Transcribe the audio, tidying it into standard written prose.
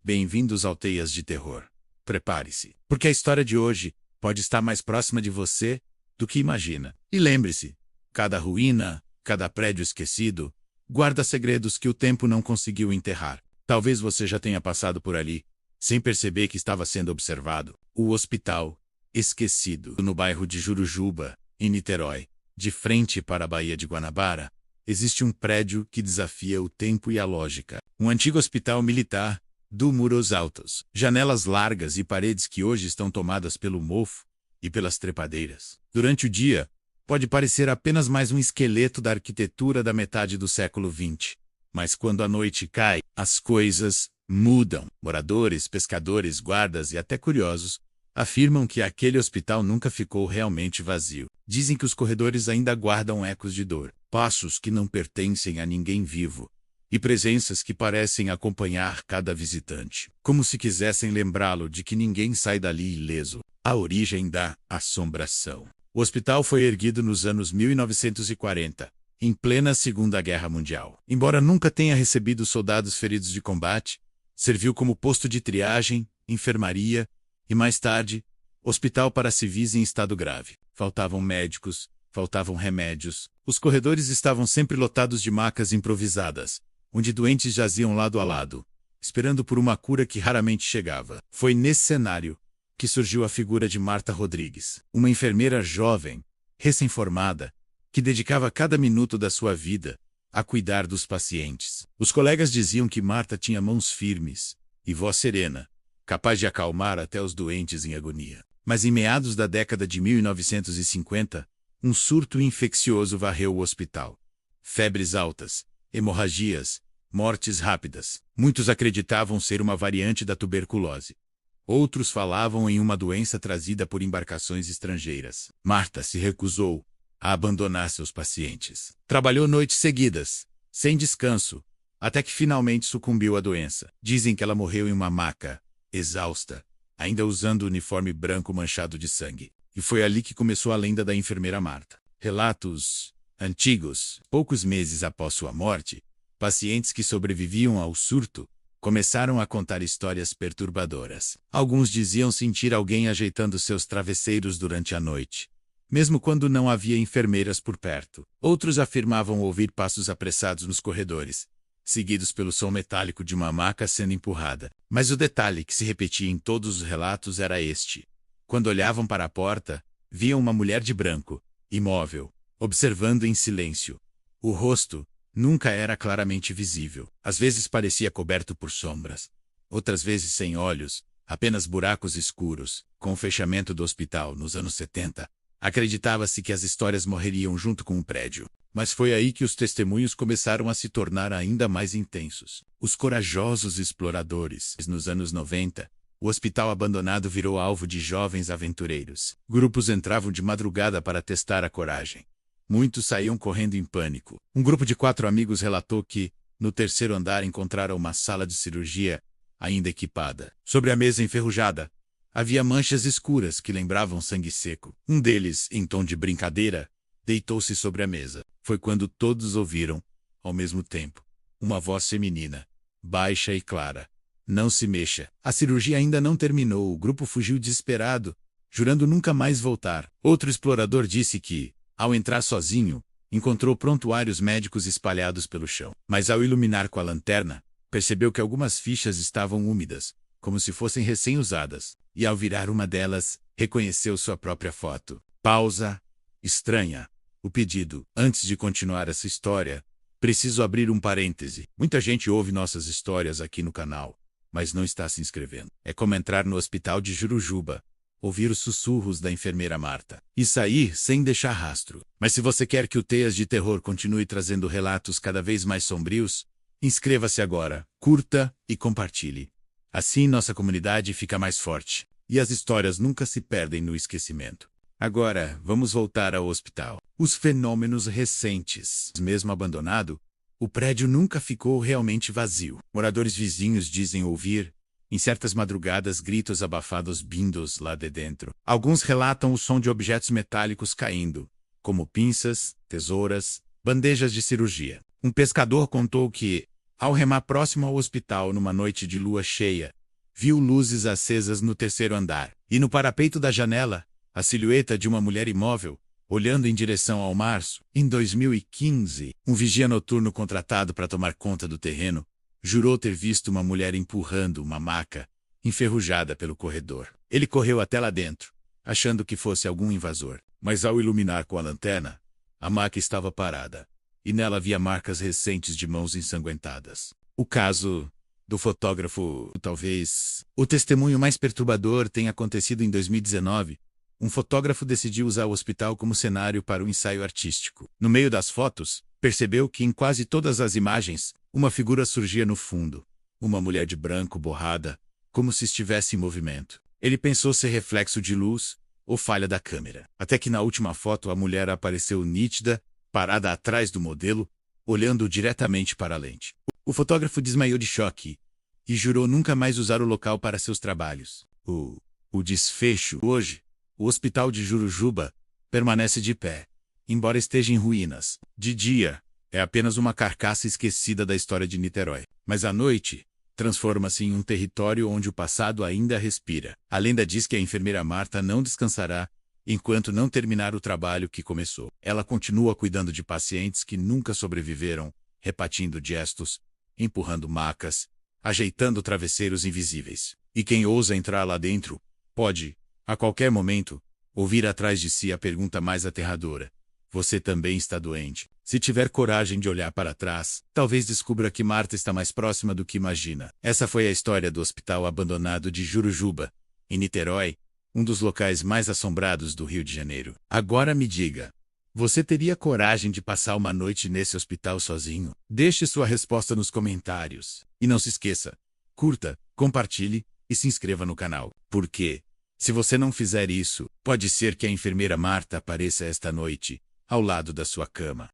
Bem-vindos ao Teias de Terror. Prepare-se, porque a história de hoje pode estar mais próxima de você do que imagina. E lembre-se, cada ruína, cada prédio esquecido, guarda segredos que o tempo não conseguiu enterrar. Talvez você já tenha passado por ali, sem perceber que estava sendo observado. O Hospital Esquecido, no bairro de Jurujuba, em Niterói, de frente para a Baía de Guanabara, existe um prédio que desafia o tempo e a lógica. Um antigo hospital militar, de muros altos, janelas largas e paredes que hoje estão tomadas pelo mofo e pelas trepadeiras. Durante o dia, pode parecer apenas mais um esqueleto da arquitetura da metade do século XX. Mas quando a noite cai, as coisas mudam. Moradores, pescadores, guardas e até curiosos afirmam que aquele hospital nunca ficou realmente vazio. Dizem que os corredores ainda guardam ecos de dor, passos que não pertencem a ninguém vivo, e presenças que parecem acompanhar cada visitante, como se quisessem lembrá-lo de que ninguém sai dali ileso. A origem da assombração. O hospital foi erguido nos anos 1940, em plena Segunda Guerra Mundial. Embora nunca tenha recebido soldados feridos de combate, serviu como posto de triagem, enfermaria e, mais tarde, hospital para civis em estado grave. Faltavam médicos, faltavam remédios. Os corredores estavam sempre lotados de macas improvisadas, onde doentes jaziam lado a lado, esperando por uma cura que raramente chegava. Foi nesse cenário que surgiu a figura de Marta Rodrigues, uma enfermeira jovem, recém-formada, que dedicava cada minuto da sua vida a cuidar dos pacientes. Os colegas diziam que Marta tinha mãos firmes e voz serena, capaz de acalmar até os doentes em agonia. Mas em meados da década de 1950, um surto infeccioso varreu o hospital. Febres altas, hemorragias, mortes rápidas. Muitos acreditavam ser uma variante da tuberculose. Outros falavam em uma doença trazida por embarcações estrangeiras. Marta se recusou a abandonar seus pacientes. Trabalhou noites seguidas, sem descanso, até que finalmente sucumbiu à doença. Dizem que ela morreu em uma maca, exausta, ainda usando o uniforme branco manchado de sangue. E foi ali que começou a lenda da enfermeira Marta. Relatos antigos. Poucos meses após sua morte, pacientes que sobreviviam ao surto começaram a contar histórias perturbadoras. Alguns diziam sentir alguém ajeitando seus travesseiros durante a noite, mesmo quando não havia enfermeiras por perto. Outros afirmavam ouvir passos apressados nos corredores, seguidos pelo som metálico de uma maca sendo empurrada. Mas o detalhe que se repetia em todos os relatos era este. Quando olhavam para a porta, viam uma mulher de branco, imóvel, observando em silêncio. O rosto nunca era claramente visível. Às vezes parecia coberto por sombras. Outras vezes sem olhos, apenas buracos escuros. Com o fechamento do hospital nos anos 70, acreditava-se que as histórias morreriam junto com o prédio. Mas foi aí que os testemunhos começaram a se tornar ainda mais intensos. Os corajosos exploradores. Nos anos 90, o hospital abandonado virou alvo de jovens aventureiros. Grupos entravam de madrugada para testar a coragem. Muitos saíam correndo em pânico. Um grupo de 4 amigos relatou que, no terceiro andar, encontraram uma sala de cirurgia ainda equipada. Sobre a mesa enferrujada, havia manchas escuras que lembravam sangue seco. Um deles, em tom de brincadeira, deitou-se sobre a mesa. Foi quando todos ouviram, ao mesmo tempo, uma voz feminina, baixa e clara. Não se mexa. A cirurgia ainda não terminou. O grupo fugiu desesperado, jurando nunca mais voltar. Outro explorador disse que, ao entrar sozinho, encontrou prontuários médicos espalhados pelo chão. Mas ao iluminar com a lanterna, percebeu que algumas fichas estavam úmidas, como se fossem recém-usadas. E ao virar uma delas, reconheceu sua própria foto. Pausa. Estranha. O pedido. Antes de continuar essa história, preciso abrir um parêntese. Muita gente ouve nossas histórias aqui no canal, mas não está se inscrevendo. É como entrar no hospital de Jurujuba, ouvir os sussurros da enfermeira Marta e sair sem deixar rastro. Mas se você quer que o Teias de Terror continue trazendo relatos cada vez mais sombrios, inscreva-se agora, curta e compartilhe. Assim nossa comunidade fica mais forte e as histórias nunca se perdem no esquecimento. Agora, vamos voltar ao hospital. Os fenômenos recentes. Mesmo abandonado, o prédio nunca ficou realmente vazio. Moradores vizinhos dizem ouvir, em certas madrugadas, gritos abafados vindos lá de dentro. Alguns relatam o som de objetos metálicos caindo, como pinças, tesouras, bandejas de cirurgia. Um pescador contou que, Ao remar próximo ao hospital numa noite de lua cheia, viu luzes acesas no terceiro andar, e no parapeito da janela, a silhueta de uma mulher imóvel, olhando em direção ao março. Em 2015, um vigia noturno contratado para tomar conta do terreno, jurou ter visto uma mulher empurrando uma maca enferrujada pelo corredor. Ele correu até lá dentro, achando que fosse algum invasor, mas ao iluminar com a lanterna, a maca estava parada, e nela havia marcas recentes de mãos ensanguentadas. O caso do fotógrafo, talvez o testemunho mais perturbador, tenha acontecido em 2019. Um fotógrafo decidiu usar o hospital como cenário para um ensaio artístico. No meio das fotos, percebeu que em quase todas as imagens, uma figura surgia no fundo. Uma mulher de branco borrada, como se estivesse em movimento. Ele pensou ser reflexo de luz ou falha da câmera. Até que na última foto a mulher apareceu nítida, parada atrás do modelo, olhando diretamente para a lente. O fotógrafo desmaiou de choque e jurou nunca mais usar o local para seus trabalhos. O desfecho. Hoje, o hospital de Jurujuba permanece de pé, embora esteja em ruínas. De dia, é apenas uma carcaça esquecida da história de Niterói. Mas à noite, transforma-se em um território onde o passado ainda respira. A lenda diz que a enfermeira Marta não descansará enquanto não terminar o trabalho que começou. Ela continua cuidando de pacientes que nunca sobreviveram, repartindo gestos, empurrando macas, ajeitando travesseiros invisíveis. E quem ousa entrar lá dentro, pode, a qualquer momento, ouvir atrás de si a pergunta mais aterradora: você também está doente? Se tiver coragem de olhar para trás, talvez descubra que Marta está mais próxima do que imagina. Essa foi a história do hospital abandonado de Jurujuba, em Niterói, um dos locais mais assombrados do Rio de Janeiro. Agora me diga, você teria coragem de passar uma noite nesse hospital sozinho? Deixe sua resposta nos comentários. E não se esqueça, curta, compartilhe e se inscreva no canal. Porque, se você não fizer isso, pode ser que a enfermeira Marta apareça esta noite, ao lado da sua cama.